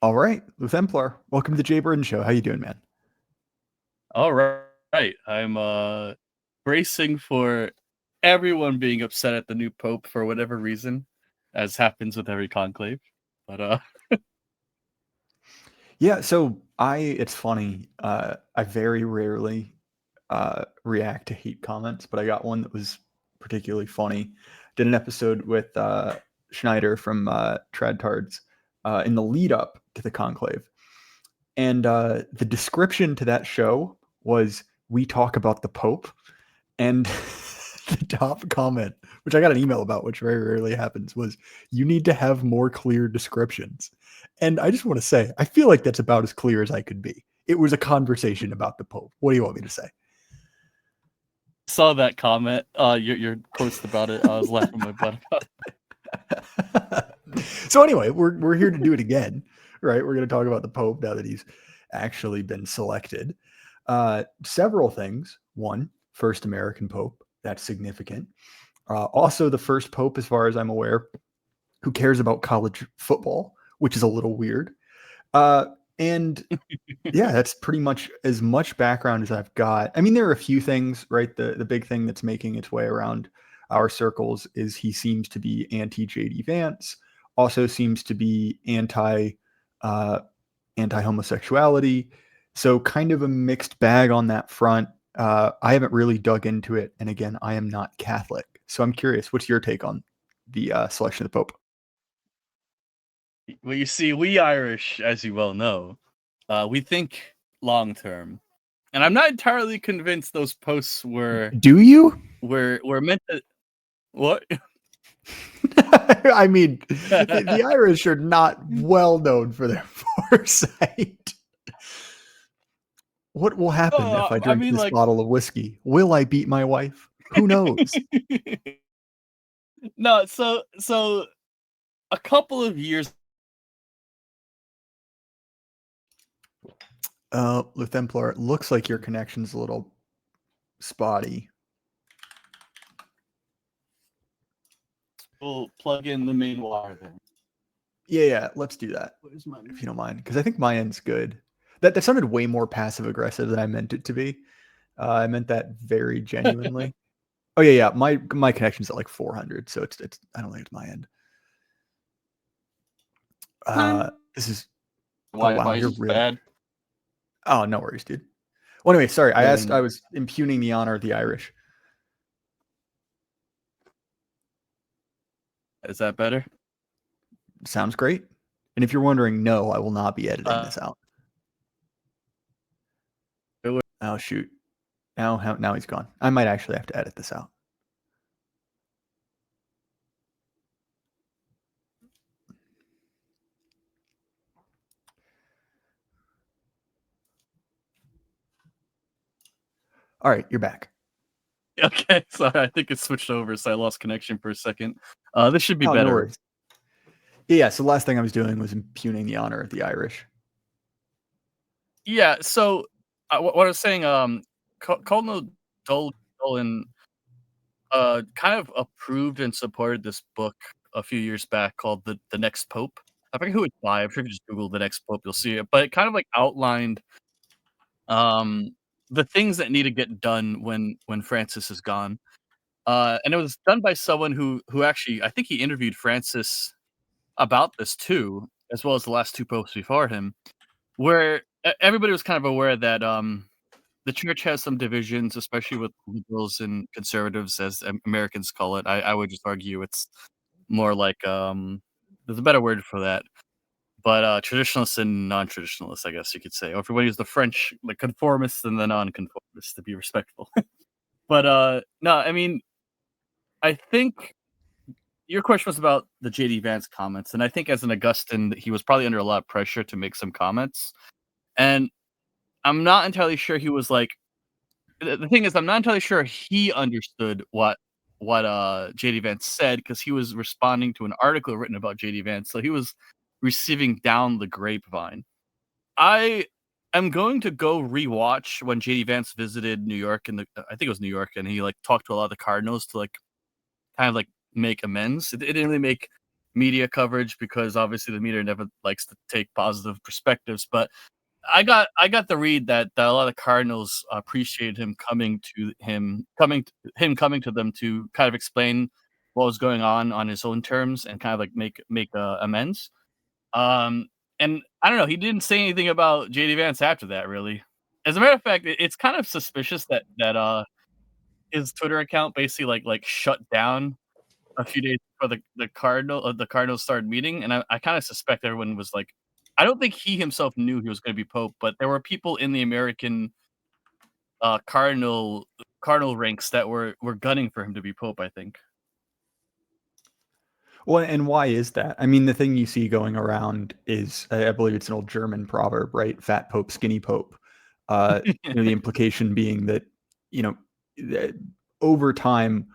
All right, Luthemplaer, welcome to the Jay Burden Show. How you doing, man? All right. I'm bracing for everyone being upset at the new pope for whatever reason, as happens with every conclave. But Yeah, so it's funny. I very rarely react to hate comments, but I got one that was particularly funny. Did an episode with Schneider from Tradtards in the lead up to the conclave, and the description to that show was "We talk about the Pope," and the top comment, which I got an email about, which very rarely happens, was "You need to have more clear descriptions." And I just want to say, I feel like that's about as clear as I could be. It was a conversation about the Pope. What do you want me to say? saw that comment, your post about it. I was laughing my butt about So anyway, we're here to do it again, right? We're going to talk about the Pope now that he's actually been selected. Several things. One, first American Pope. That's significant. Also, the first Pope, as far as I'm aware, who cares about college football, which is a little weird. And it. yeah, that's pretty much as much background as I've got. I mean, there are a few things, right? The big thing that's making its way around our circles is he seems to be anti JD Vance, also seems to be uh, anti homosexuality. So kind of a mixed bag on that front. I haven't really dug into it, and again, I am not Catholic, so I'm curious. What's your take on the selection of the Pope? Well, you see, we Irish, as you well know, we think long term, and I'm not entirely convinced those posts Do you? were meant to. What? I mean, the Irish are not well known for their foresight. What will happen if I I drink mean, this like, bottle of whiskey? Will I beat my wife? Who knows? no. So a couple of years. Luthemplar, it looks like your connection's a little spotty. We'll plug in the main wire there. Yeah, let's do that Where's my if you don't mind, because I think my end's good. That sounded way more passive aggressive than I meant it to be. I meant that very genuinely. Oh yeah. My connection's at like 400, so it's. I don't think it's my end. This is. Oh wow, Wi-Fi you're is really. bad. Oh, no worries, dude. Well, anyway, sorry. I Getting was impugning the honor of the Irish. is that better? Sounds great. And if you're wondering, no, I will not be editing Uh, this out. it was, Oh shoot. Now he's gone. I might actually have to edit this out. All right, you're back. okay, sorry, I think it switched over, so I lost connection for a second. This should be Oh, no better. worries. Yeah, so the last thing I was doing was impugning the honor of the Irish. Yeah. So what I was saying, Cardinal Dolan kind of approved and supported this book a few years back called the Next Pope. I forget who it's by. I'm sure if you just Google the Next Pope, you'll see it. But it kind of like outlined um the things that need to get done when Francis is gone. And it was done by someone who actually I think he interviewed Francis about this too, as well as the last two popes before him, where everybody was kind of aware that the church has some divisions, especially with liberals and conservatives, as Americans call it. I would just argue it's more like there's a better word for that. But traditionalists and non-traditionalists, I guess you could say. Or if you want to use the French, like conformists and the non-conformists, to be respectful. But no, I mean, I think your question was about the JD Vance comments, and I think as an Augustin, he was probably under a lot of pressure to make some comments. And I'm not entirely sure he was like the thing is I'm not entirely sure he understood what JD Vance said because he was responding to an article written about JD Vance, so he was receiving down the grapevine. I am going to go rewatch when JD Vance visited New York in the I think it was New York, and he like talked to a lot of the Cardinals to like kind of like make amends. It didn't really make media coverage because obviously the media never likes to take positive perspectives. But I got the read that a lot of Cardinals appreciated him coming to them to kind of explain what was going on his own terms and kind of like make amends. Um, and I don't know, he didn't say anything about JD Vance after that, really. As a matter of fact, it's kind of suspicious that his Twitter account basically like shut down a few days before the Cardinals started meeting, and I kinda suspect everyone was like I don't think he himself knew he was gonna be pope, but there were people in the American, cardinal ranks that were gunning for him to be pope, I think. Well, and why is that? I mean, the thing you see going around is, I believe it's an old German proverb, right? Fat pope, skinny pope. The implication being that, you know, that over time,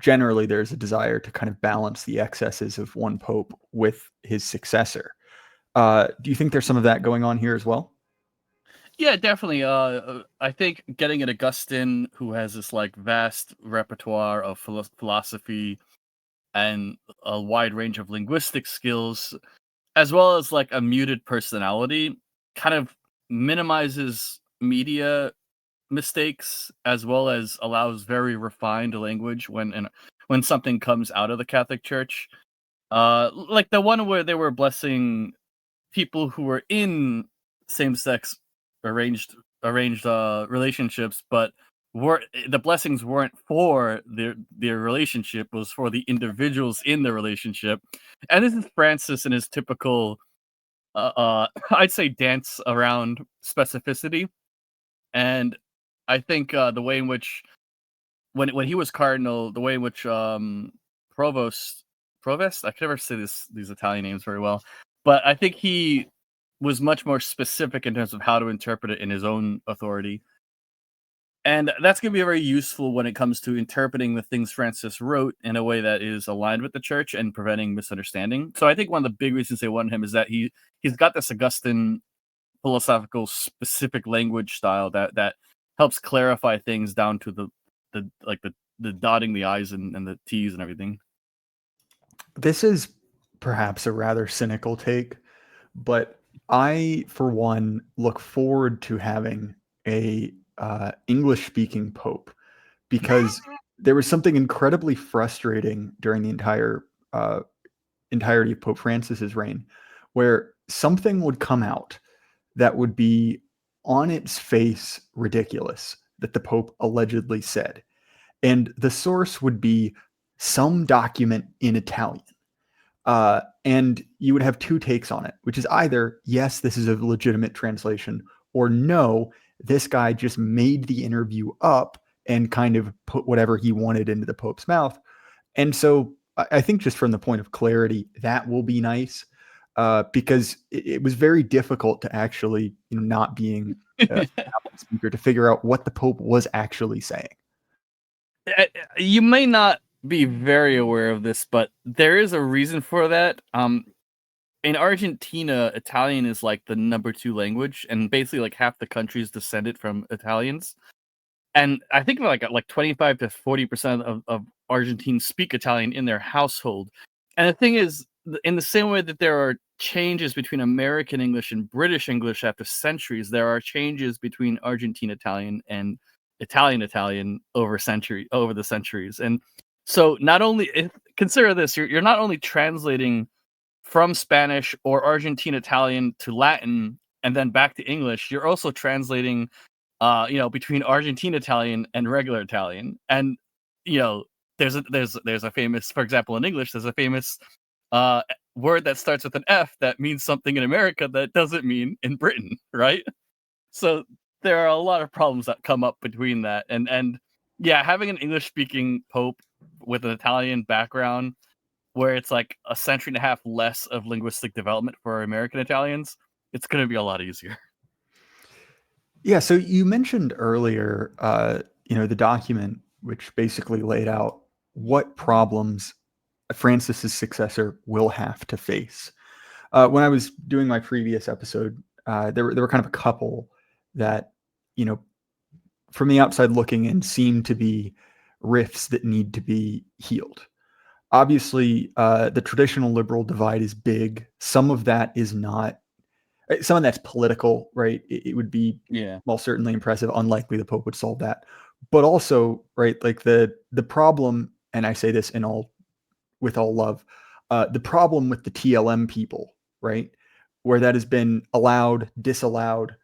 generally there's a desire to kind of balance the excesses of one pope with his successor. Do you think there's some of that going on here as well? Yeah, definitely, I think getting an Augustine who has this, like, vast repertoire of philosophy and a wide range of linguistic skills, as well as, like, a muted personality, kind of minimizes media mistakes, as well as allows very refined language when something comes out of the Catholic Church. Like the one where they were blessing people who were in same-sex arranged relationships, but the blessings weren't for their relationship, it was for the individuals in the relationship. And this is Francis in his typical, I'd say dance around specificity. And I think, the way in which when he was cardinal, the way in which, provost provost? I can never say these Italian names very well, but I think he was much more specific in terms of how to interpret it in his own authority. And that's gonna be very useful when it comes to interpreting the things Francis wrote in a way that is aligned with the church and preventing misunderstanding. So I think one of the big reasons they want him is that he's got this Augustine philosophical specific language style that helps clarify things down to the dotting the i's and the t's and everything. This is perhaps a rather cynical take, but I, for one, look forward to having a English speaking pope because there was something incredibly frustrating during the uh, entirety of Pope Francis's reign, where something would come out that would be on its face ridiculous that the Pope allegedly said, and the source would be some document in Italian. And you would have two takes on it, which is either, yes, this is a legitimate translation, or no, this guy just made the interview up and kind of put whatever he wanted into the Pope's mouth. And so I think just from the point of clarity, that will be nice, because it was very difficult to actually, not being a Catholic speaker, to figure out what the Pope was actually saying. You may not be very aware of this, but there is a reason for that. In Argentina, Italian is like the number two language, and basically like half the country is descended from Italians. And I think like 25 to 40% of Argentines speak Italian in their household. And the thing is, in the same way that there are changes between American English and British English after centuries, there are changes between Argentine Italian and Italian Italian over the centuries. And so not only consider this, you're not only translating from Spanish or Argentine Italian to Latin and then back to English, you're also translating between Argentine Italian and regular Italian. And you know, there's a famous, for example, in English, there's a famous uh word that starts with an F that means something in America that doesn't mean in Britain, right? So there are a lot of problems that come up between that. And yeah, having an English speaking pope with an Italian background where it's like a century and a half less of linguistic development for American Italians, it's going to be a lot easier. Yeah, so you mentioned earlier, the document which basically laid out what problems Francis's successor will have to face. When I was doing my previous episode, there were kind of a couple that, you know, from the outside looking in, seem to be rifts that need to be healed. obviously, the traditional liberal divide is big. Some of that is not. Some of that's political, right? It would be, Yeah. well, certainly impressive. Unlikely the Pope would solve that, but also, right, like the problem, and I say this in all with all love, the problem with the TLM people, right, where that has been allowed, disallowed,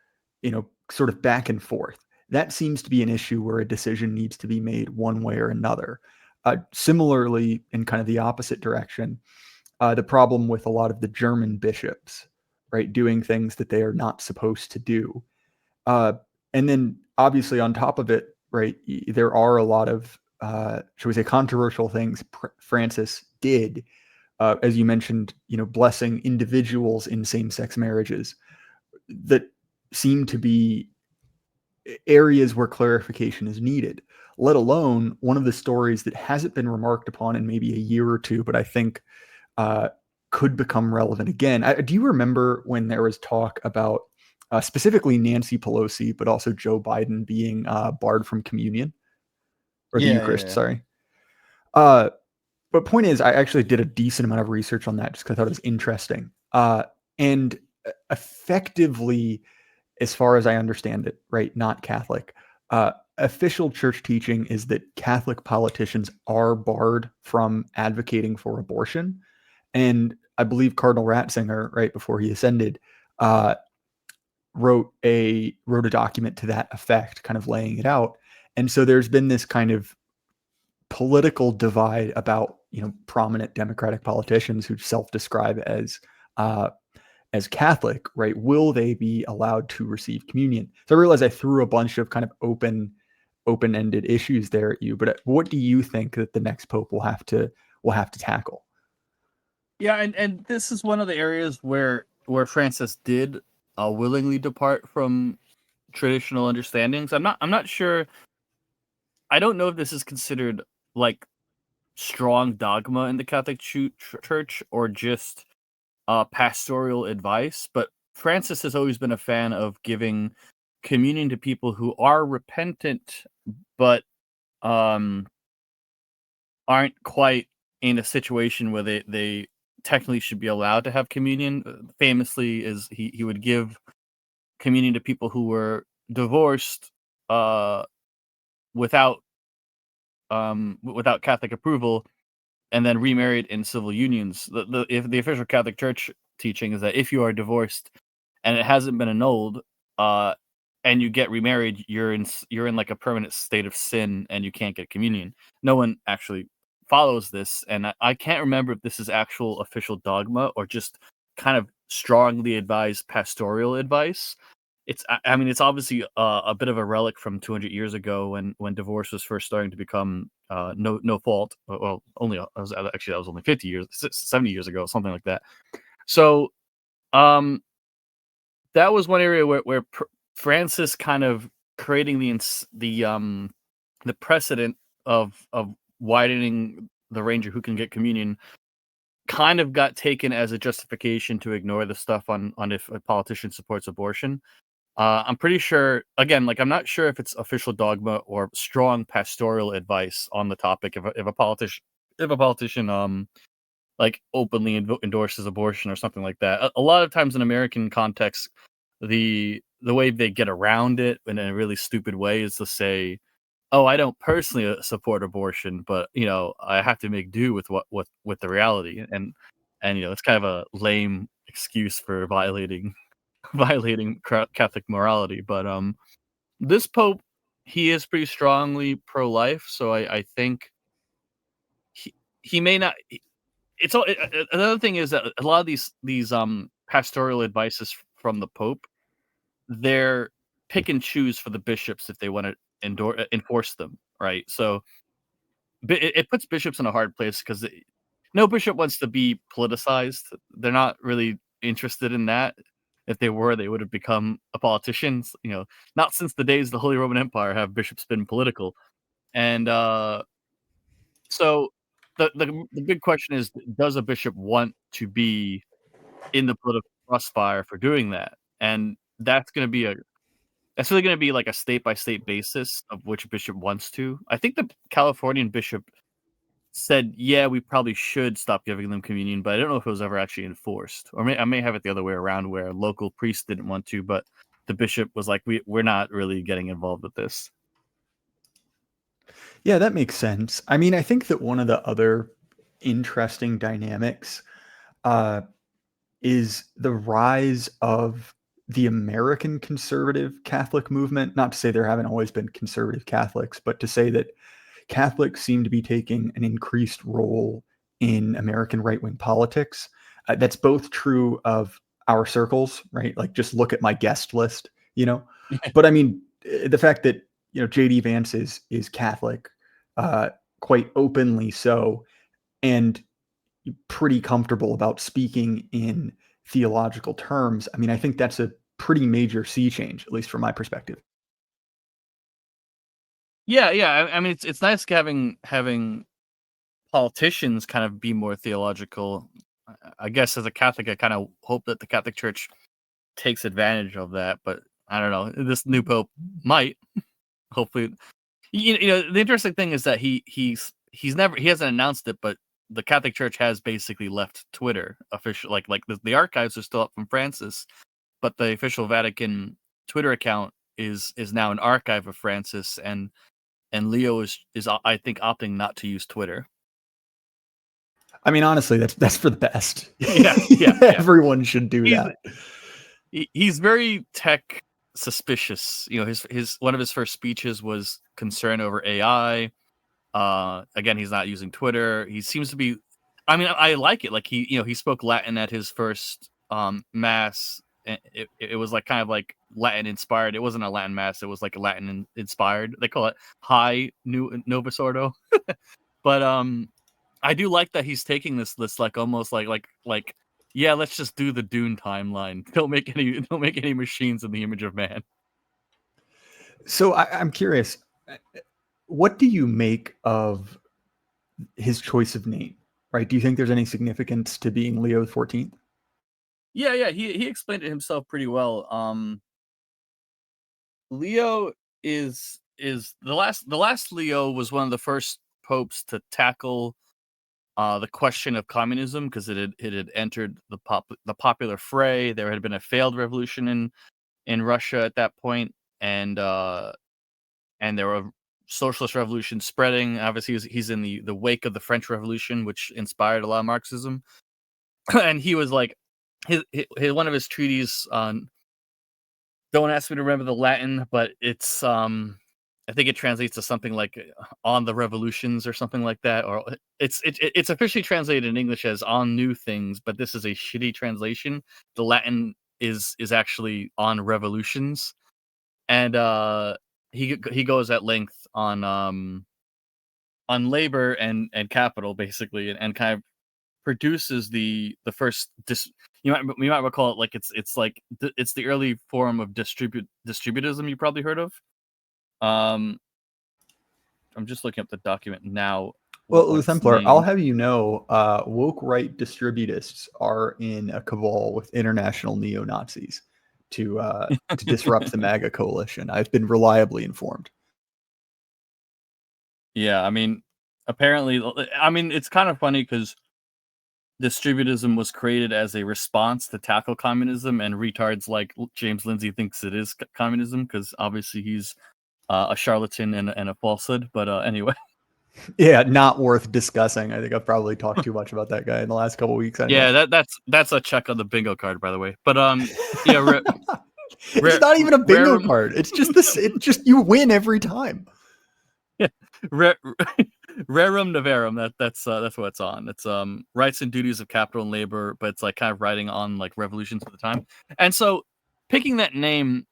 sort of back and forth. That seems to be an issue where a decision needs to be made one way or another. Similarly, in kind of the opposite direction, the problem with a lot of the German bishops, right, doing things that they are not supposed to do. Uh, and then obviously on top of it, right, there are a lot of, shall we say, controversial things Francis did, as you mentioned, blessing individuals in same-sex marriages that seem to be areas where clarification is needed. Let alone one of the stories that hasn't been remarked upon in maybe a year or two, but I think uh, could become relevant again. Do you remember when there was talk about specifically Nancy Pelosi, but also Joe Biden being barred from communion or the Yeah, Eucharist? yeah, Sorry. Uh, but point is, I actually did a decent amount of research on that just because I thought it was interesting. And effectively, as far as I understand it, right, not Catholic. Official church teaching is that Catholic politicians are barred from advocating for abortion. And I believe Cardinal Ratzinger, right before he ascended, uh, wrote a document to that effect, kind of laying it out. And so there's been this kind of political divide about prominent Democratic politicians who self-describe uh, as Catholic, right? Will they be allowed to receive communion? So I realize I threw a bunch of kind of open-ended issues there at you, but what do you think that the next pope will have to tackle? yeah. And this is one of the areas where Francis did willingly depart from traditional understandings. I'm not sure. I don't know if this is considered like strong dogma in the Catholic Church or just pastoral advice, but Francis has always been a fan of giving communion to people who are repentant but um aren't quite in a situation where they technically should be allowed to have communion. Famously, is he would give communion to people who were divorced uh without without Catholic approval and then remarried in civil unions. If the official Catholic Church teaching is that if you are divorced and it hasn't been annulled, uh, and you get remarried, you're in like a permanent state of sin and you can't get communion. No one actually follows this, and I can't remember if this is actual official dogma or just kind of strongly advised pastoral advice. I mean, it's obviously a bit of a relic from 200 years ago when divorce was first starting to become no fault. Well, only actually that was only 50 years, 70 years ago, something like that. So um, that was one area where Francis kind of creating the precedent of widening the range of who can get communion kind of got taken as a justification to ignore the stuff on if a politician supports abortion. I'm pretty sure again, like, I'm not sure if it's official dogma or strong pastoral advice on the topic if a politician, like, openly endorses abortion or something like that. A lot of times in American context, the way they get around it in a really stupid way is to say, "Oh, I don't personally, support abortion, but, I have to make do with with the reality," and, it's kind of a lame excuse for violating violating Catholic morality, but, this pope, he is pretty strongly pro-life, so I think he he may not it's all another thing is that a lot of these pastoral advices from the pope, they're pick and choose for the bishops if they wanna enforce them, right? So, it puts bishops in a hard place 'cause no bishop wants to be politicized. They're not really interested in that. If they were, they would have become a politicians, not since the days of the Holy Roman Empire have bishops been political. And, so the big question is, does a bishop want to be in the political crossfire for doing that? And that's really gonna be like a state by state basis of which bishop wants to. I think the Californian bishop said, yeah, we probably should stop giving them communion, but I don't know if it was ever actually enforced. Or I may have it the other way around, where local priests didn't want to, but the bishop was like, we're not really getting involved with this. Yeah, that makes sense. I mean, I think that one of the other interesting dynamics uh, is the rise of the American conservative Catholic movement. Not to say there haven't always been conservative Catholics, but to say that Catholics seem to be taking an increased role in American right wing politics. That's both true of our circles, right? Like, just look at my guest list, you know. But I mean, the fact that JD Vance is Catholic, uh, quite openly so, and pretty comfortable about speaking in theological terms. I mean, I think that's a pretty major sea change, at least from my perspective. Yeah, yeah. I mean, it's nice having politicians kind of be more theological. I guess as a Catholic, I kind of hope that the Catholic Church takes advantage of that, but I don't know. This new pope might. Hopefully, the interesting thing is that he hasn't announced it, but the Catholic Church has basically left Twitter official. Like the archives are still up from Francis, but the official Vatican Twitter account is now an archive of Francis, and Leo is I think opting not to use Twitter. I mean, honestly, that's for the best. Yeah, yeah, yeah. Everyone should do He's that. he's very tech suspicious. His one of his first speeches was concern over AI. Again, he's not using Twitter. He seems to be. I mean, I like it. Like he spoke Latin at his first mass. And it was like kind of like Latin inspired. It wasn't a Latin mass. It was like a Latin inspired. They call it High Novus Ordo. But I do like that he's taking this like almost like yeah, let's just do the Dune timeline. Don't make any machines in the image of man. So I'm curious, what do you make of his choice of name? Right? Do you think there's any significance to being Leo XIV? Yeah, yeah, he explained it himself pretty well. Leo is the last Leo was one of the first popes to tackle the question of communism, because it had entered the popular fray. There had been a failed revolution in Russia at that point, and there were socialist revolutions spreading. Obviously, he's in the wake of the French Revolution, which inspired a lot of Marxism. And he was like, his one of his treaties on, don't ask me to remember the Latin, but it's I think it translates to something like on the revolutions or something like that, or it's officially translated in English as on new things, but this is a shitty translation. The Latin is actually on revolutions, and he goes at length on labor and capital, basically, and kind of produces the first you might recall it like it's like it's the early form of distributism you probably heard of. um I'm just looking up the document now, Well, what it's Luthemplaer, I'll named. have you know, woke right distributists are in a cabal with international neo Nazis to disrupt the MAGA coalition. I've been reliably informed. Yeah, I mean, apparently, I mean, it's kind of funny because distributism was created as a response to tackle communism, and retards like James Lindsay thinks it is communism, because obviously he's a charlatan and a falsehood. But anyway. Yeah, not worth discussing. I think I've probably talked too much about that guy in the last couple of weeks, Yeah, anyways. that's a check on the bingo card, by the way. But yeah, It's not even a bingo rerum, card. It's just this. It just you win every time. yeah, rerum novarum. That's what it's on. It's rights and duties of capital and labor, but it's like kind of writing on like revolutions at the time. And so, picking that name,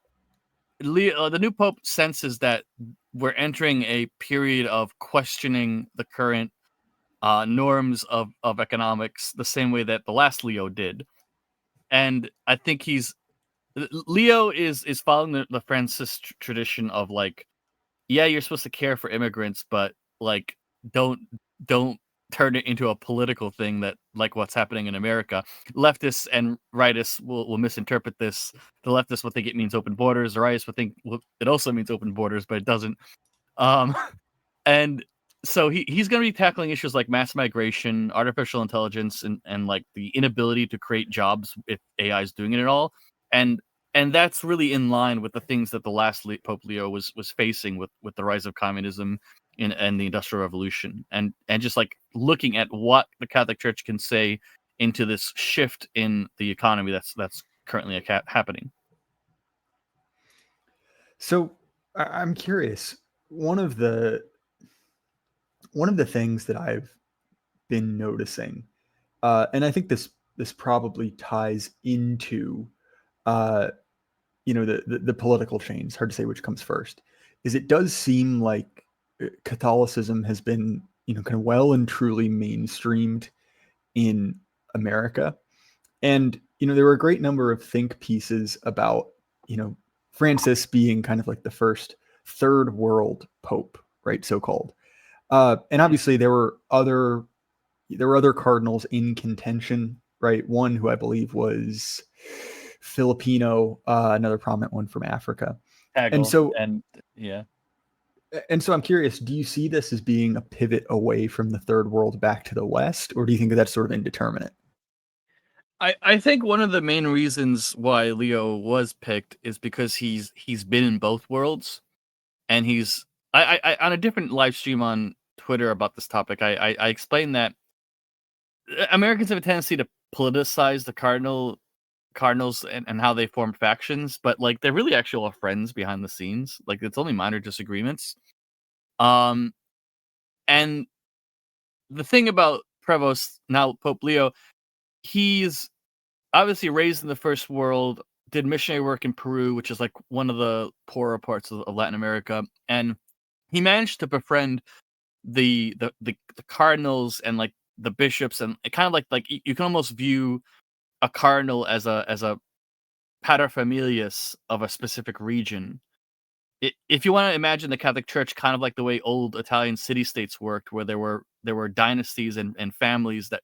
the new pope senses that we're entering a period of questioning the current norms of economics, the same way that the last Leo did. And I think Leo is following the Francis tradition of like, yeah, you're supposed to care for immigrants, but like, don't don't turn it into a political thing that like what's happening in America. Leftists and rightists will misinterpret this. The leftists will think it means open borders. The rightists will think it also means open borders, but it doesn't. Um, and So he's going to be tackling issues like mass migration, artificial intelligence, and like the inability to create jobs if AI is doing it at all. And that's really in line with the things that the last Pope Leo was facing with the rise of communism and the Industrial Revolution, and just like looking at what the Catholic Church can say into this shift in the economy that's currently happening. So I'm curious. One of the things that I've been noticing, and I think this probably ties into, uh, the political change. It's hard to say which comes first. Is it does seem like Catholicism has been, kind of well and truly mainstreamed in America. And, there were a great number of think pieces about, Francis being kind of like the first third world pope, right? So called. And obviously there were other cardinals in contention, right? One who I believe was Filipino, another prominent one from Africa. And Haggle so and yeah. I'm curious, do you see this as being a pivot away from the third world back to the West, or do you think that that's sort of indeterminate? I think one of the main reasons why Leo was picked is because he's been in both worlds, and he's I on a different live stream on Twitter about this topic, I explained that Americans have a tendency to politicize the cardinals and how they form factions, but like they're really actual friends behind the scenes. Like it's only minor disagreements. Um, and the thing about Prevost, now Pope Leo, he's obviously raised in the first world, did missionary work in Peru, which is like one of the poorer parts of Latin America, and he managed to befriend the cardinals and like the bishops, and it kind of like you can almost view a cardinal as a paterfamilias of a specific region. If you want to imagine the Catholic Church kind of like the way old Italian city states worked, where there were dynasties and families that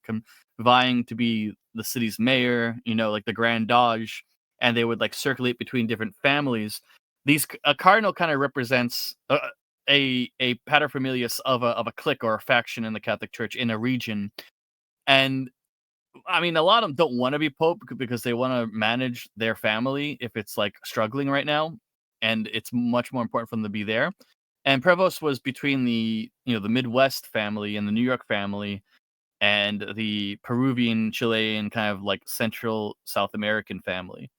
vying to be the city's mayor, like the Grand Doge, and they would like circulate between different families. A cardinal kind of represents a paterfamilias of a clique or a faction in the Catholic Church in a region. And I mean, a lot of them don't want to be pope because they want to manage their family if it's like struggling right now, and it's much more important for them to be there. And Prevost was between the Midwest family and the New York family and the Peruvian, Chilean, kind of like Central South American family.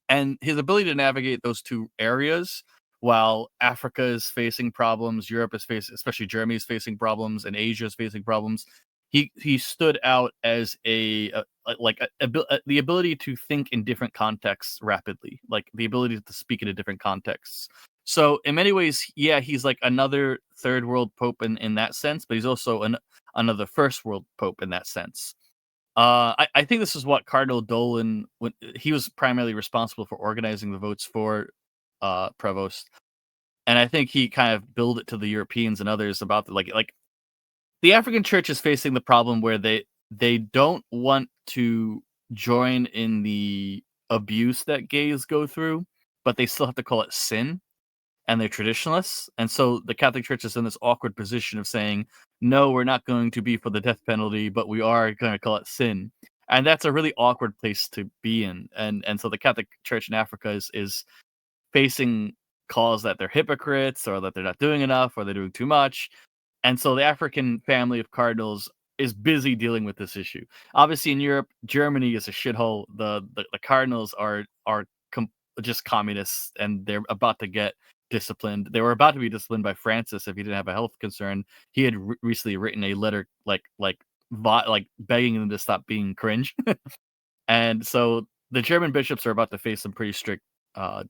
And his ability to navigate those two areas while Africa is facing problems, Europe is facing, especially Germany is facing problems, and Asia is facing problems. He stood out as the ability to think in different contexts rapidly, like the ability to speak into different contexts. So in many ways, yeah, he's like another third world pope in that sense, but he's also another first world pope in that sense. I think this is what Cardinal Dolan, when he was primarily responsible for organizing the votes for Prevost, and I think he kind of billed it to the Europeans and others about like the African Church is facing the problem where they don't want to join in the abuse that gays go through, but they still have to call it sin, and they're traditionalists. And so the Catholic Church is in this awkward position of saying, no, we're not going to be for the death penalty, but we are going to call it sin. And that's a really awkward place to be in. And so the Catholic Church in Africa is facing calls that they're hypocrites, or that they're not doing enough, or they're doing too much. And so the African family of cardinals is busy dealing with this issue. Obviously, in Europe, Germany is a shithole. The cardinals are just communists, and they're about to get disciplined. They were about to be disciplined by Francis if he didn't have a health concern. He had recently written a letter like begging them to stop being cringe. And so the German bishops are about to face some pretty strict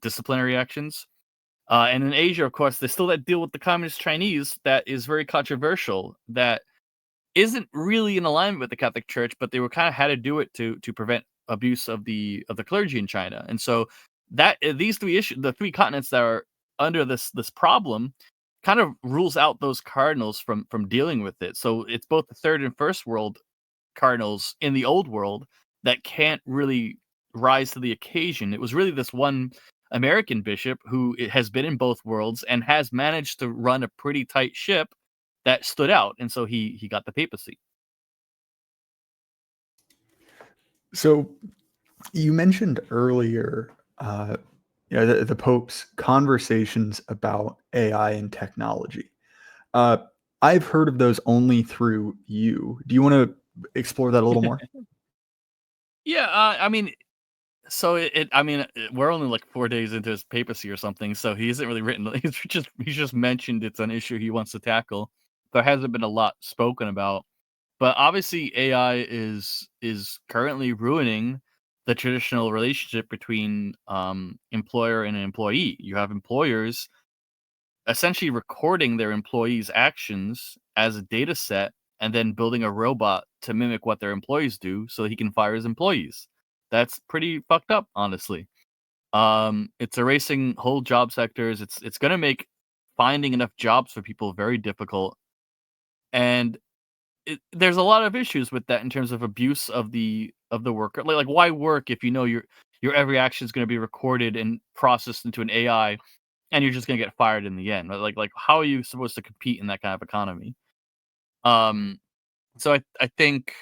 disciplinary actions. And in Asia, of course, there's still that deal with the communist Chinese that is very controversial, that isn't really in alignment with the Catholic Church, but they were kind of had to do it to prevent abuse of the clergy in China. And so that these three issues, the three continents that are under this problem, kind of rules out those cardinals from dealing with it. So it's both the third and first world cardinals in the old world that can't really rise to the occasion. It was really this one American bishop who has been in both worlds and has managed to run a pretty tight ship that stood out, and so he got the papacy. So you mentioned earlier, the Pope's conversations about AI and technology. Uh, I've heard of those only through you. Do you want to explore that a little more? Yeah, I mean, so I mean, we're only like 4 days into his papacy or something, so he hasn't really written. He's just mentioned it's an issue he wants to tackle. There hasn't been a lot spoken about, but obviously AI is currently ruining the traditional relationship between employer and an employee. You have employers essentially recording their employees' actions as a data set and then building a robot to mimic what their employees do so he can fire his employees. That's pretty fucked up, honestly. It's erasing whole job sectors. It's gonna make finding enough jobs for people very difficult. And there's a lot of issues with that in terms of abuse of the worker. Like why work if you know your every action is going to be recorded and processed into an AI, and you're just going to get fired in the end. Like how are you supposed to compete in that kind of economy? Um, so I think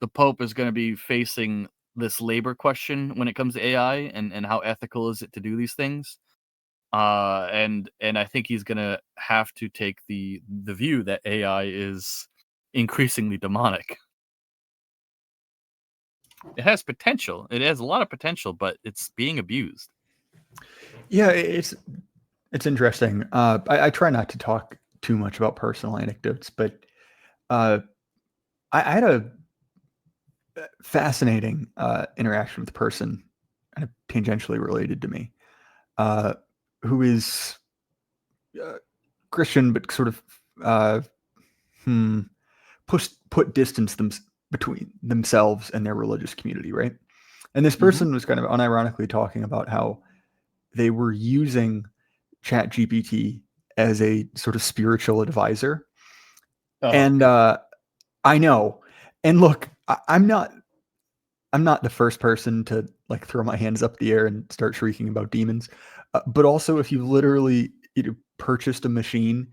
the Pope is going to be facing this labor question when it comes to AI and how ethical is it to do these things. And I think he's gonna have to take the view that AI is increasingly demonic. It has potential. It has a lot of potential, but it's being abused. Yeah, it's interesting. I try not to talk too much about personal anecdotes, but uh, I had a fascinating interaction with a person kind of tangentially related to me, uh, who is uh, Christian, but sort of uh, hmm, put distance between themselves and their religious community, right? And this Mhm. person was kind of unironically talking about how they were using ChatGPT as a sort of spiritual advisor. Oh And god. I know. And look, I'm not the first person to like throw my hands up the air and start shrieking about demons. But also, if you literally purchased a machine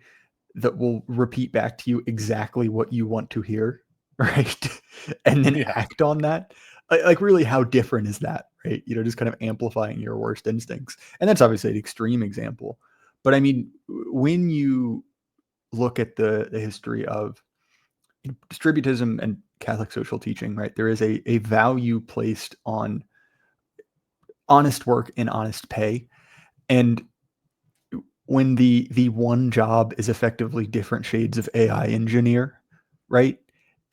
that will repeat back to you exactly what you want to hear, right? And then Yeah. act on that. Like, really, how different is that, right? Just kind of amplifying your worst instincts. And that's obviously an extreme example. But I mean, when you look at the history of distributism and Catholic social teaching, right, there is a value placed on honest work and honest pay. And when the one job is effectively different shades of AI engineer, right?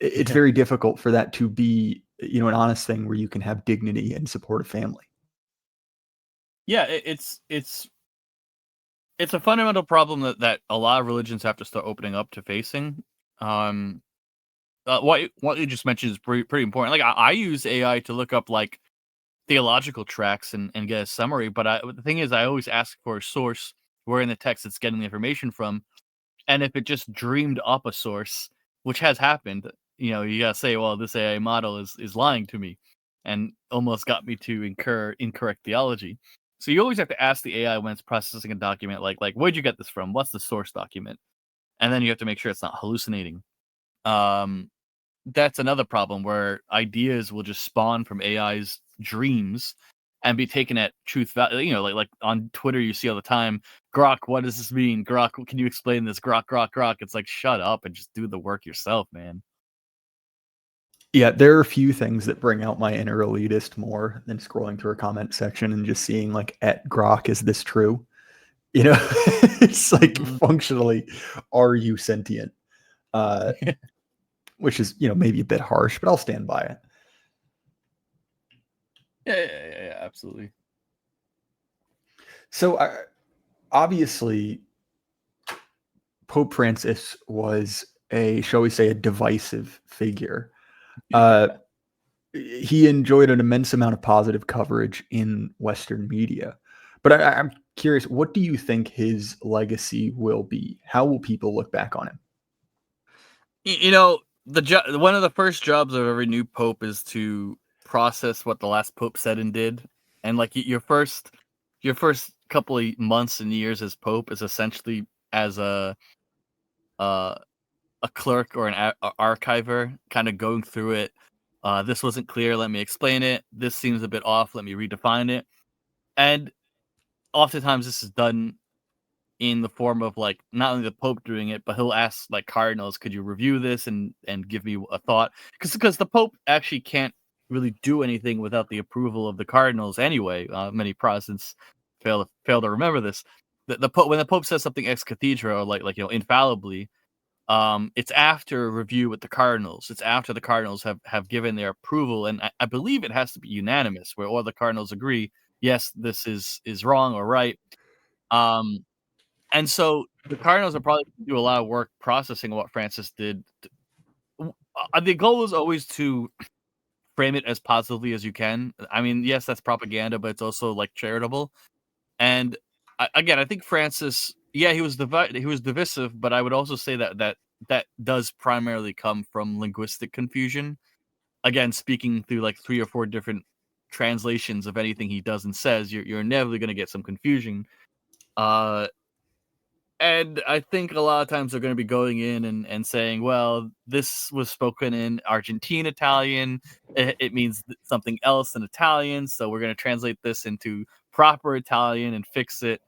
It's Yeah. very difficult for that to be, an honest thing where you can have dignity and support a family. Yeah, it's a fundamental problem that a lot of religions have to start opening up to facing. Um, what you just mentioned is pretty important. Like I use AI to look up like theological tracks and get a summary, but the thing is, I always ask for a source where in the text it's getting the information from. And if it just dreamed up a source, which has happened, you gotta say, well, this AI model is lying to me, and almost got me to incur incorrect theology. So you always have to ask the AI when it's processing a document, like where'd you get this from? What's the source document? And then you have to make sure it's not hallucinating. Um, that's another problem where ideas will just spawn from AI's dreams and be taken at truth value. Like on Twitter, you see all the time, Grok, what does this mean? Grok, can you explain this? Grok, Grok, Grok. It's like, shut up and just do the work yourself, man. Yeah, there are a few things that bring out my inner elitist more than scrolling through a comment section and just seeing like at Grok, is this true? It's like Mhm. functionally, are you sentient? Uh, which is, maybe a bit harsh, but I'll stand by it. Yeah, absolutely. So obviously, Pope Francis was shall we say, a divisive figure. Uh, Yeah. he enjoyed an immense amount of positive coverage in Western media. But I'm curious, what do you think his legacy will be? How will people look back on him? One of the first jobs of every new pope is to process what the last pope said and did, and like your first couple of months and years as pope is essentially as a a clerk or an archiver kind of going through it. This wasn't clear. Let me explain it. This seems a bit off. Let me redefine it. And oftentimes this is done in the form of like not only the Pope doing it, but he'll ask like cardinals, "Could you review this and give me a thought?" Because the Pope actually can't really do anything without the approval of the cardinals anyway. Many Protestants fail to remember this. The Pope, when the Pope says something ex cathedra, like infallibly, it's after review with the cardinals. It's after the cardinals have given their approval, and I believe it has to be unanimous, where all the cardinals agree, yes, this is wrong or right. Um, and so the Cardinals are probably gonna do a lot of work processing what Francis did. The goal is always to frame it as positively as you can. I mean, yes, that's propaganda, but it's also like charitable. And again, I think Francis, yeah, he was divisive, but I would also say that does primarily come from linguistic confusion. Again, speaking through like 3 or 4 different translations of anything he does and says, you're inevitably going to get some confusion. Uh, And I think a lot of times they're gonna be going in and saying, "Well, this was spoken in Argentine Italian. It means something else in Italian, so we're gonna translate this into proper Italian and fix it."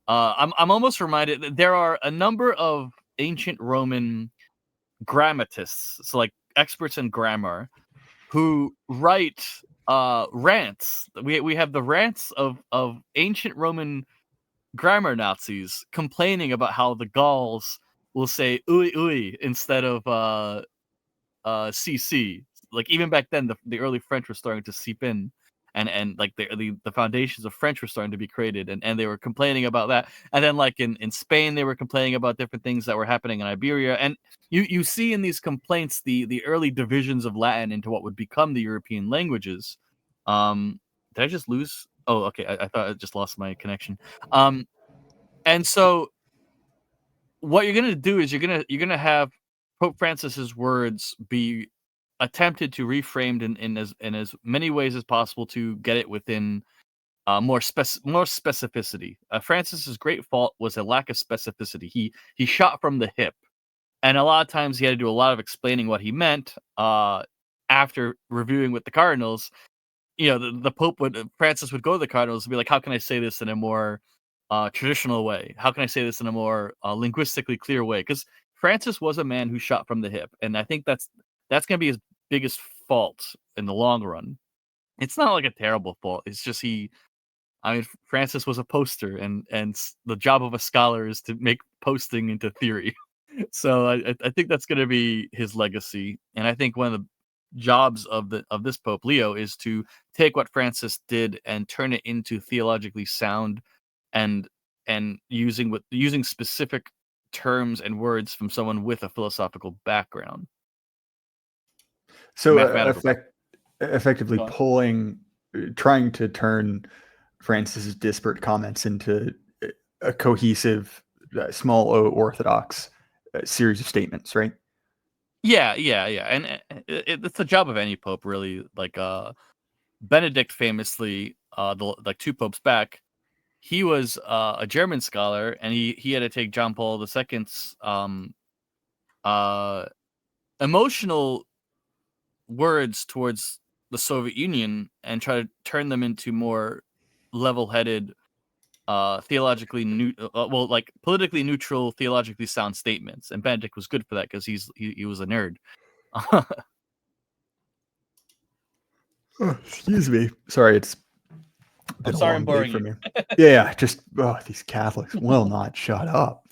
I'm almost reminded that there are a number of ancient Roman grammatists, so like experts in grammar, who write rants. We have the rants of ancient Roman grammar Nazis complaining about how the Gauls will say "ooey ooey" instead of "cc." Like even back then, the early French were starting to seep in, and like the foundations of French were starting to be created, and they were complaining about that. And then like in Spain, they were complaining about different things that were happening in Iberia. And you see in these complaints the early divisions of Latin into what would become the European languages. Did I just lose? Oh, okay. I thought I just lost my connection. Um, and so what you're gonna do is you're gonna have Pope Francis's words be attempted to reframed in as many ways as possible to get it within more specificity. Francis's great fault was a lack of specificity. He shot from the hip, and a lot of times he had to do a lot of explaining what he meant after reviewing with the cardinals. The Pope Francis would go to the cardinals and be like, "How can I say this in a more traditional way? How can I say this in a more linguistically clear way?" Because Francis was a man who shot from the hip, and I think that's going to be his biggest fault in the long run. It's not like a terrible fault. It's just I mean, Francis was a poster, and the job of a scholar is to make posting into theory. So I think that's going to be his legacy, and I think one of the jobs of this Pope Leo is to take what Francis did and turn it into theologically sound and using specific terms and words from someone with a philosophical background, So mathematical background. effectively Go on. trying to turn Francis's disparate comments into a cohesive, small o orthodox series of statements, right? Yeah, and it's the job of any pope, really. Like Benedict famously, like 2 popes back, he was a German scholar, and he had to take John Paul II's uh, emotional words towards the Soviet Union and try to turn them into more level-headed, like politically neutral, theologically sound statements. And Benedict was good for that because he was a nerd. Oh, excuse me. Sorry, it's I'm been a sorry I'm long day boring for you. me. Yeah, just these Catholics will not shut up.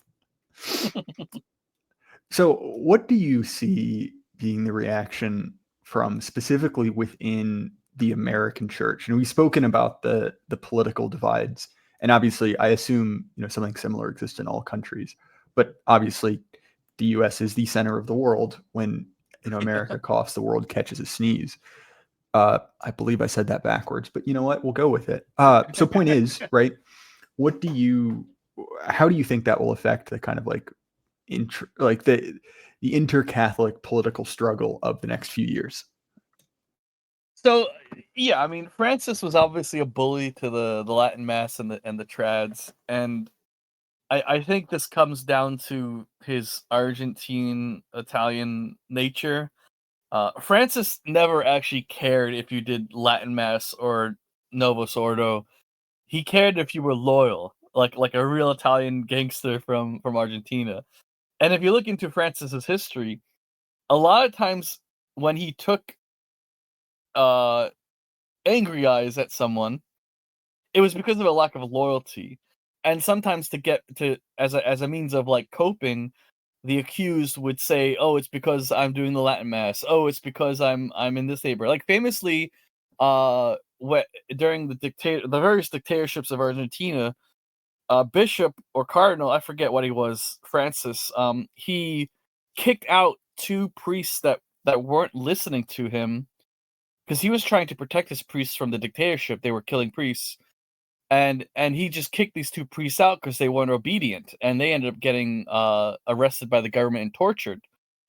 So, what do you see being the reaction from specifically within the American church? And we've spoken about the political divides, and obviously, I assume something similar exists in all countries. But obviously, the U.S. is the center of the world. When America coughs, the world catches a sneeze. I believe I said that backwards, but you know what? We'll go with it. So, point is, right? What do you? How do you think that will affect the kind of like like the inter-Catholic political struggle of the next few years? So, yeah, I mean, Francis was obviously a bully to the Latin Mass and the trads, and I think this comes down to his Argentine Italian nature. Francis never actually cared if you did Latin Mass or Novus Ordo. He cared if you were loyal, like a real Italian gangster from Argentina. And if you look into Francis's history, a lot of times when he took uh angry eyes at someone, it was because of a lack of loyalty. And sometimes to get to as a means of like coping, the accused would say, "Oh, it's because I'm doing the Latin Mass. Oh, it's because I'm in this neighbor." Like famously, what during the various dictatorships of Argentina, bishop or cardinal, I forget what he was, Francis, he kicked out two priests that weren't listening to him because he was trying to protect his priests from the dictatorship. They were killing priests, and he just kicked these two priests out because they weren't obedient, and they ended up getting arrested by the government and tortured.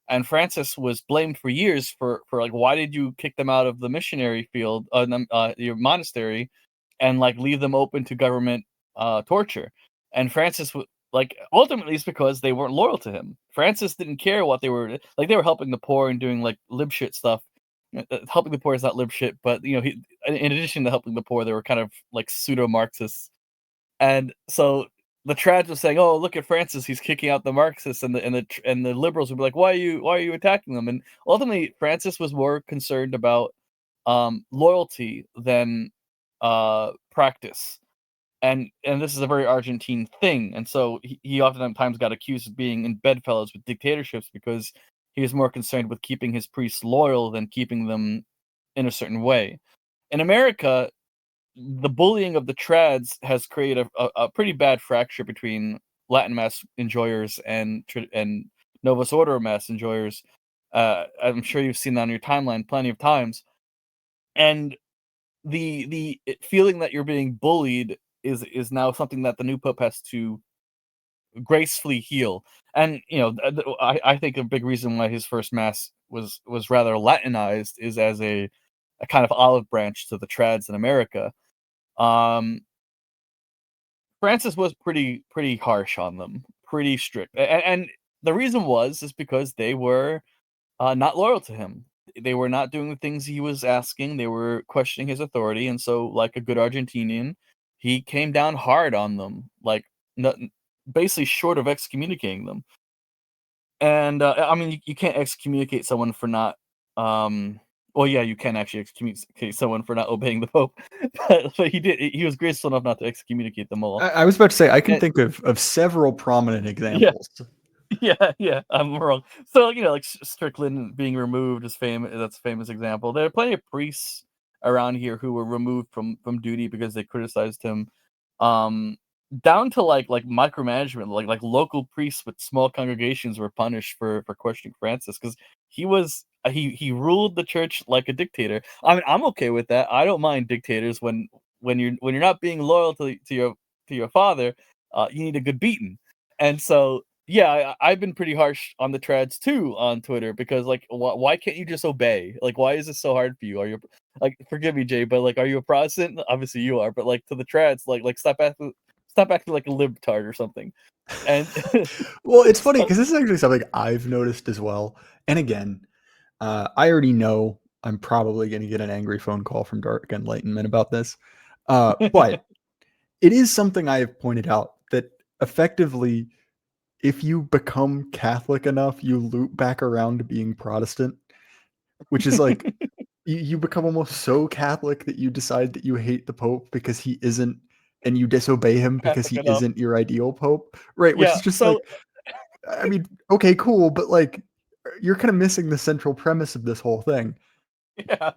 And Francis was blamed for years for like, why did you kick them out of the missionary field, your monastery, and like leave them open to government torture? And Francis like ultimately it's because they weren't loyal to him. Francis didn't care what they were like. They were helping the poor and doing like lib shit stuff. Helping the poor is not lib shit, but he, in addition to helping the poor, they were kind of like pseudo Marxists. And so the trads was saying, "Oh, look at Francis, he's kicking out the Marxists," and the liberals would be like, why are you attacking them?" And ultimately, Francis was more concerned about loyalty than practice. And this is a very Argentine thing, and so he oftentimes got accused of being in bedfellows with dictatorships because he was more concerned with keeping his priests loyal than keeping them in a certain way. In America, the bullying of the trads has created a pretty bad fracture between Latin Mass enjoyers and Novus Ordo Mass enjoyers. I'm sure you've seen that on your timeline plenty of times, and the feeling that you're being bullied is now something that the new pope has to gracefully heal. And I think a big reason why his first mass was rather Latinized is as a kind of olive branch to the trads in America. Um, Francis was pretty harsh on them, pretty strict, and the reason is because they were not loyal to him. They were not doing the things he was asking. They were questioning his authority, and so, like a good Argentinian, he came down hard on them, like no, basically short of excommunicating them. And I mean, you can't excommunicate someone for not. Well, yeah, you can actually excommunicate someone for not obeying the Pope, but he did. He was graceful enough not to excommunicate them all. I was about to say I can And, think of several prominent yeah, examples. yeah, I'm wrong. So, like Strickland being removed is famous. That's a famous example. There are plenty of priests around here who were removed from duty because they criticized him. Um, Down to like micromanagement, like local priests with small congregations were punished for questioning Francis because he ruled the church like a dictator. I mean, I'm okay with that. I don't mind dictators when you're not being loyal to your father. You need a good beating. And so, yeah, I've been pretty harsh on the trads too on Twitter because, like, why can't you just obey? Like, why is this so hard for you? Are you like, forgive me, Jay, but like, are you a Protestant? Obviously, you are. But like to the trads, like stop acting like a libtard or something. And Well, it's funny so, because this is actually something I've noticed as well. And again, I already know I'm probably going to get an angry phone call from Dark Enlightenment about this. But it is something I have pointed out that effectively, if you become Catholic enough, you loop back around to being Protestant, which is like you become almost so Catholic that you decide that you hate the Pope because he isn't, and you disobey him because Catholic he enough. isn't your ideal Pope, right? Which Yeah. is just like, So I mean, okay, cool, but like, you're kind of missing the central premise of this whole thing. yeah,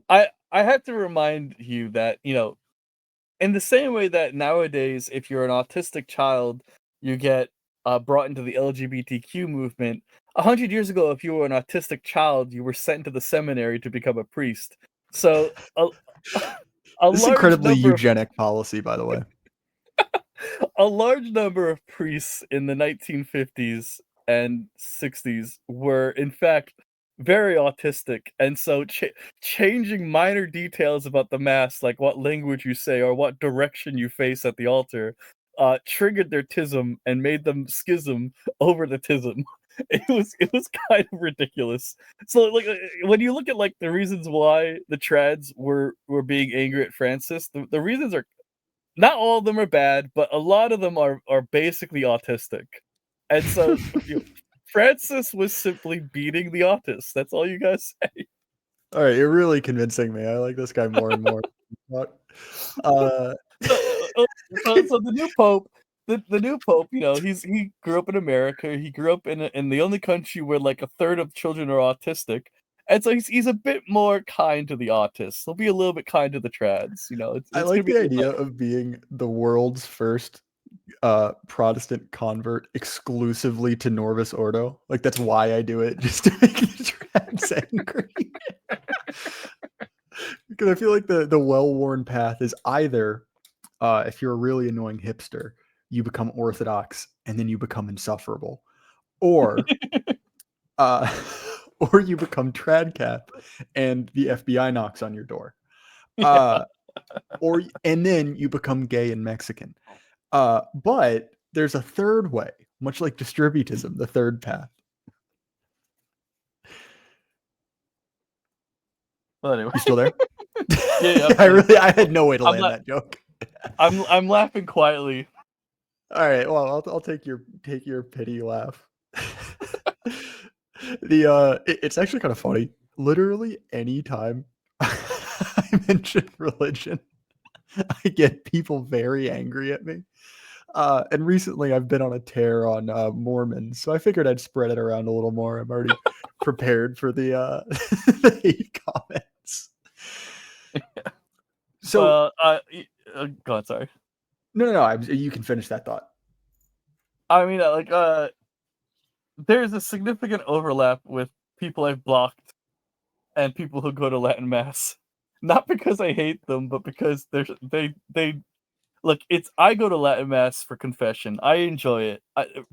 I have to remind you that in the same way that nowadays, if you're an autistic child, you get brought into the LGBTQ movement. 100 years ago, if you were an autistic child, you were sent to the seminary to become a priest. So a This is large incredibly number of eugenic policy, by the way. a large number of priests in the 1950s and 60s were, in fact, very autistic, and so changing minor details about the mass, like what language you say or what direction you face at the altar, triggered their tism and made them schism over the tism. It was kind of ridiculous. So like when you look at like the reasons why the trads were being angry at Francis, the reasons are not all of them are bad, but a lot of them are basically autistic. And so Francis was simply beating the autists. That's all you guys say. All right, you're really convincing me. I like this guy more and more. Uh, So, so the new pope, the new pope, he grew up in America. He grew up in the only country where like a third of children are autistic, and so he's a bit more kind to the autists. He'll be a little bit kind to the trads. I It's like gonna be the a little idea better. of being the world's first Protestant convert exclusively to Norvis Ordo. Like that's why I do it, just to make the trans angry. Because I feel like the well-worn path is either if you're a really annoying hipster, you become orthodox and then you become insufferable, or uh, or you become tradcap and the FBI knocks on your door, uh, and then you become gay and Mexican. But there's a third way, much like distributism, the third path. Well, anyway, You still there? yeah, I had no way to I'm land not. that joke. I'm laughing quietly. All right, well, I'll take your pity laugh. It's actually kind of funny. Literally anytime I mention religion, I get people very angry at me. And recently I've been on a tear on Mormons, so I figured I'd spread it around a little more. I'm already prepared for the the hate comments. So Well, go on. Sorry. no, you can finish that thought. I mean, there's a significant overlap with people I've blocked and people who go to Latin mass. Not because I hate them, but because they look. I go to Latin mass for confession. I enjoy it.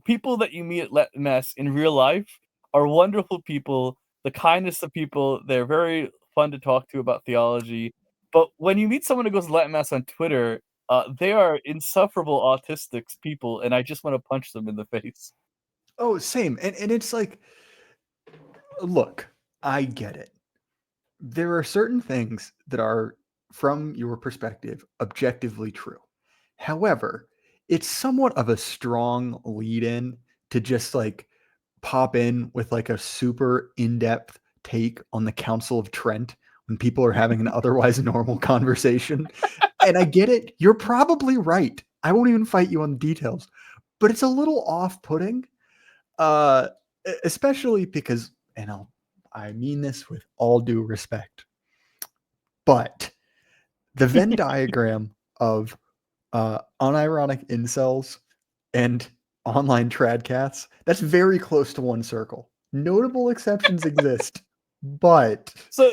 People that you meet at Latin mass in real life are wonderful people, the kindest of people. They're very fun to talk to about theology. But when you meet someone who goes to Latin mass on Twitter, they are insufferable autistic people, and I just want to punch them in the face. Oh, same. And it's like, look, I get it. There are certain things that are, from your perspective, objectively true. However, it's somewhat of a strong lead in to just like pop in with like a super in-depth take on the Council of Trent when people are having an otherwise normal conversation. And I get it. You're probably right. I won't even fight you on the details, but it's a little off-putting, uh, especially because, and I mean this with all due respect, but the Venn diagram of unironic incels and online tradcats, that's very close to one circle. Notable exceptions exist, but So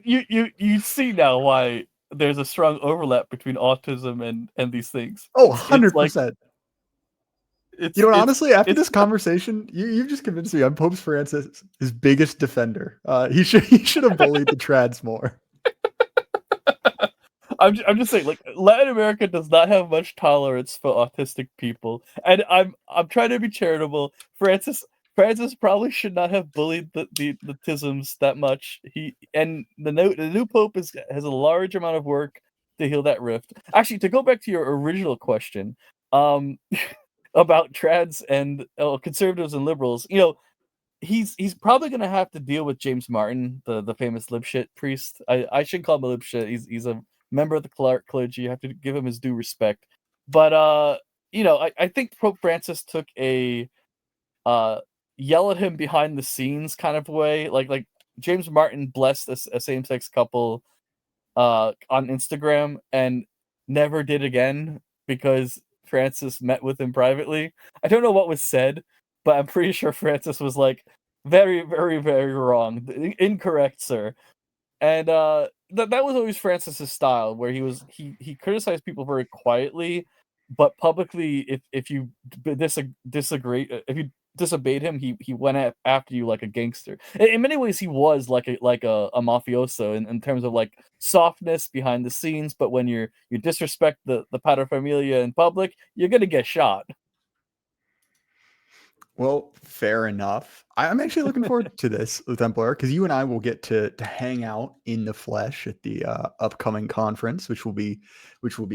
you see now why there's a strong overlap between autism and these things. oh, It's like 100%. You know what? Honestly, after it's this conversation, you've just convinced me. I'm Pope Francis' his biggest defender. He should have bullied the trads more. I'm just saying, like, Latin America does not have much tolerance for autistic people, and I'm trying to be charitable. Francis probably should not have bullied the tisms that much. The new pope has a large amount of work to heal that rift. Actually, to go back to your original question, um, about trads and conservatives and liberals, he's probably gonna have to deal with James Martin, the famous lipshit priest. I shouldn't call him a lipshit. He's a member of the clergy. You have to give him his due respect. But I think Pope Francis took a uh yell at him behind the scenes kind of way. Like James Martin blessed a same sex couple on Instagram and never did again because Francis met with him privately. I don't know what was said, but I'm pretty sure Francis was like, very, very, very wrong. Incorrect, sir. And that was always Francis's style, where he criticized people very quietly, but publicly, if you disagree, if you disobeyed him, he went after you like a gangster. In many ways, he was like a mafioso in terms of like softness behind the scenes, but when you disrespect the paterfamilia in public, you're gonna get shot. Well, fair enough. I'm actually looking forward to this, Luthemplaer, because you and I will get to hang out in the flesh at the upcoming conference, which will be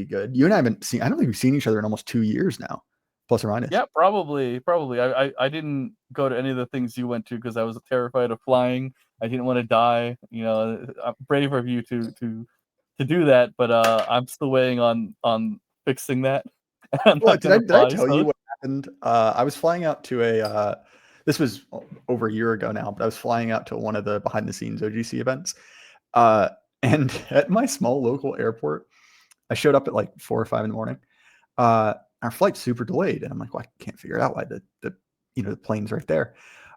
good. You and I haven't seen. I don't think we've seen each other in almost 2 years now, plus or minus. Yeah, probably. I didn't go to any of the things you went to because I was terrified of flying. I didn't want to die. You know, brave of you to do that, but I'm still waiting on fixing that. I'm Well, not gonna did I fly. tell you So what happened? I was flying out to a. This was over a year ago now, but I was flying out to one of the behind the scenes OGC events, uh, and at my small local airport, I showed up at like 4 or 5 in the morning. Our flight's super delayed, and I'm like, well, I can't figure it out why the the plane's right there.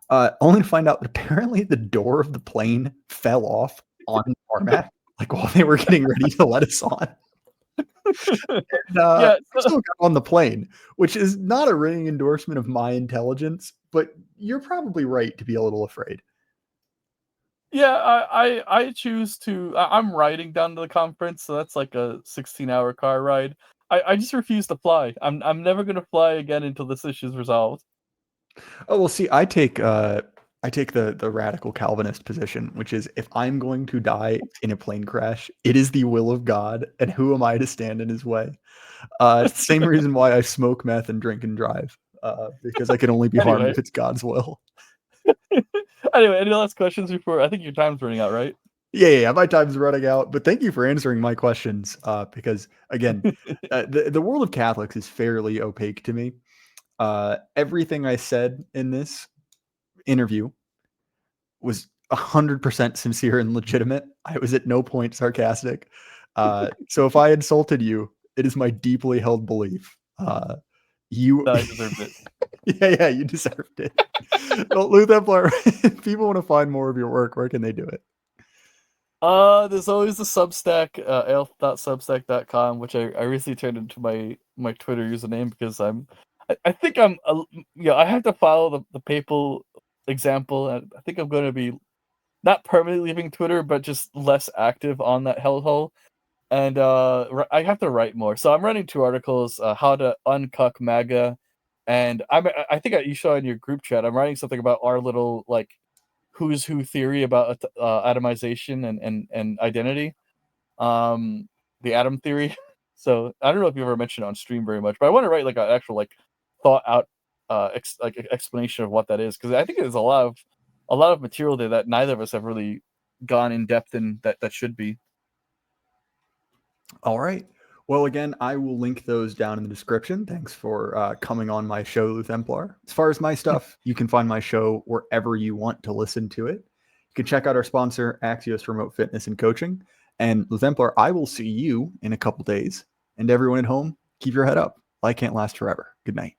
Only to find out that apparently the door of the plane fell off on the tarmac, like while they were getting ready to let us on. And, yeah, I still got on the plane, which is not a ringing endorsement of my intelligence, but you're probably right to be a little afraid. yeah. I choose to. I'm riding down to the conference, so that's like a 16-hour car ride. I just refuse to fly. I'm never gonna fly again until this issue is resolved. Oh, well, see, I take the radical Calvinist position, which is if I'm going to die in a plane crash, it is the will of God, and who am I to stand in his way? It's the same reason why I smoke meth and drink and drive, because I can only be harmed Anyway, if it's God's will. anyway, any last questions before? I think your time's running out, right? Yeah, my time's running out, but thank you for answering my questions, because again, the world of Catholics is fairly opaque to me. Everything I said in this interview was 100% sincere and legitimate. I was at no point sarcastic. So if I insulted you, it is my deeply held belief. You, No, I deserved it. yeah, you deserved it. Well, Luthemplaer, if people want to find more of your work, where can they do it? There's always the Substack, elf.substack.com, which I recently turned into my Twitter username because I think I have to follow the papal example. And I think I'm going to be not permanently leaving Twitter, but just less active on that hellhole. And I have to write more. So I'm writing 2 articles: how to uncuck MAGA, and I think you saw in your group chat. I'm writing something about our little like who's who theory about atomization and identity, the atom theory. So I don't know if you ever mentioned it on stream very much, but I want to write like an actual like thought out explanation of what that is, because I think there's a lot of material there that neither of us have really gone in depth in that should be. All right. Well, again, I will link those down in the description. Thanks for coming on my show, Luthemplar. As far as my stuff, you can find my show wherever you want to listen to it. You can check out our sponsor, Axios Remote Fitness and Coaching. And Luthemplar, I will see you in a couple days. And everyone at home, keep your head up. Life can't last forever. Good night.